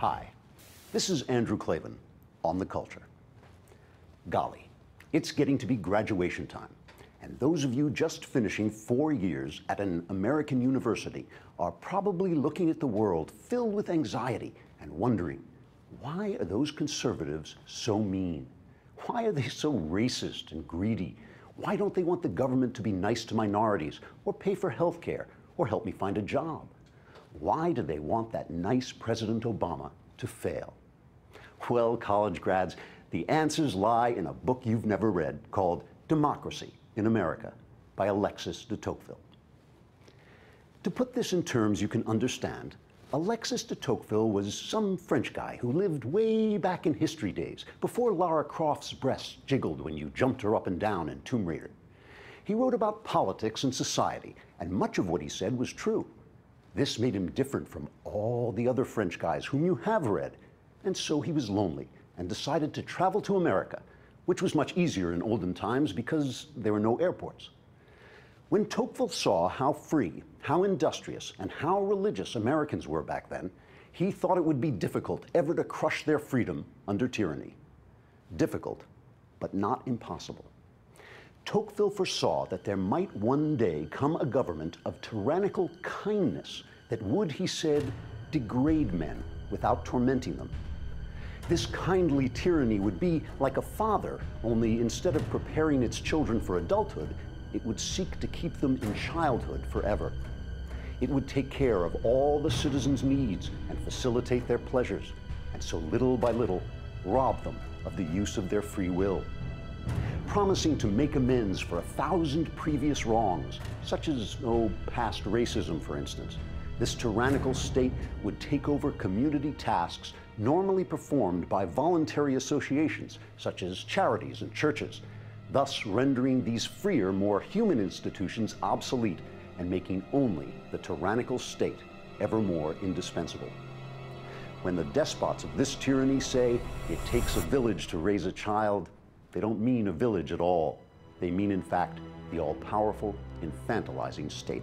Hi, this is Andrew Klavan on The Culture. Golly, it's getting to be graduation time, and those of you just finishing 4 years at an American university are probably looking at the world filled with anxiety and wondering, why are those conservatives so mean? Why are they so racist and greedy? Why don't they want the government to be nice to minorities, or pay for health care, or help me find a job? Why do they want that nice President Obama to fail? Well, college grads, the answers lie in a book you've never read called Democracy in America by Alexis de Tocqueville. To put this in terms you can understand, Alexis de Tocqueville was some French guy who lived way back in history days, before Lara Croft's breasts jiggled when you jumped her up and down in Tomb Raider. He wrote about politics and society, and much of what he said was true. This made him different from all the other French guys whom you have read, and so he was lonely and decided to travel to America, which was much easier in olden times because there were no airports. When Tocqueville saw how free, how industrious, and how religious Americans were back then, he thought it would be difficult ever to crush their freedom under tyranny. Difficult, but not impossible. Tocqueville foresaw that there might one day come a government of tyrannical kindness that would, he said, degrade men without tormenting them. This kindly tyranny would be like a father, only instead of preparing its children for adulthood, it would seek to keep them in childhood forever. It would take care of all the citizens' needs and facilitate their pleasures, and so little by little rob them of the use of their free will. Promising to make amends for 1,000 previous wrongs, such as, past racism, for instance, this tyrannical state would take over community tasks normally performed by voluntary associations, such as charities and churches, thus rendering these freer, more human institutions obsolete and making only the tyrannical state ever more indispensable. When the despots of this tyranny say it takes a village to raise a child, they don't mean a village at all. They mean, in fact, the all-powerful, infantilizing state.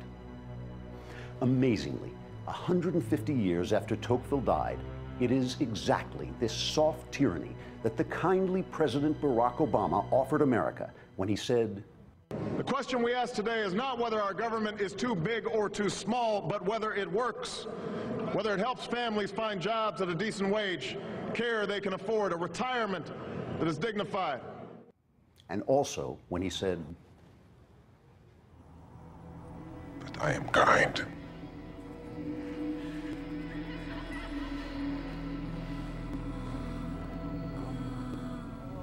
Amazingly, 150 years after Tocqueville died, it is exactly this soft tyranny that the kindly President Barack Obama offered America when he said, "The question we ask today is not whether our government is too big or too small, but whether it works, whether it helps families find jobs at a decent wage, care they can afford, a retirement that is dignified." And also when he said, "But I am kind."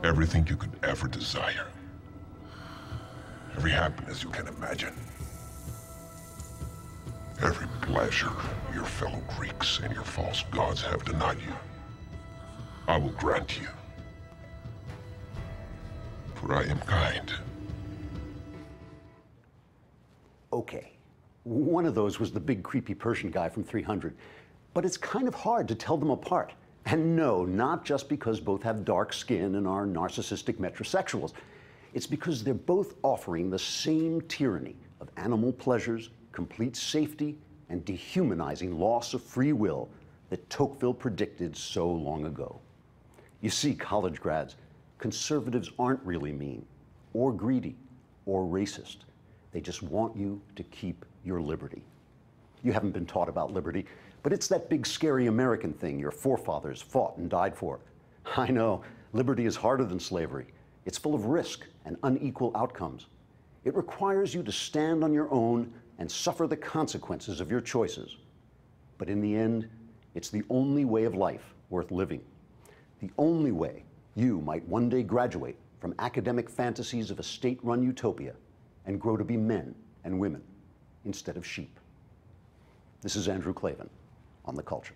Everything you could ever desire. Every happiness you can imagine. Every pleasure your fellow Greeks and your false gods have denied you, I will grant you. For I am kind. Okay, one of those was the big creepy Persian guy from 300, but it's kind of hard to tell them apart. And no, not just because both have dark skin and are narcissistic metrosexuals. It's because they're both offering the same tyranny of animal pleasures, complete safety, and dehumanizing loss of free will that Tocqueville predicted so long ago. You see, college grads, conservatives aren't really mean, or greedy, or racist. They just want you to keep your liberty. You haven't been taught about liberty, but it's that big scary American thing your forefathers fought and died for. I know, liberty is harder than slavery. It's full of risk and unequal outcomes. It requires you to stand on your own and suffer the consequences of your choices. But in the end, it's the only way of life worth living. The only way you might one day graduate from academic fantasies of a state-run utopia and grow to be men and women instead of sheep. This is Andrew Klavan on The Culture.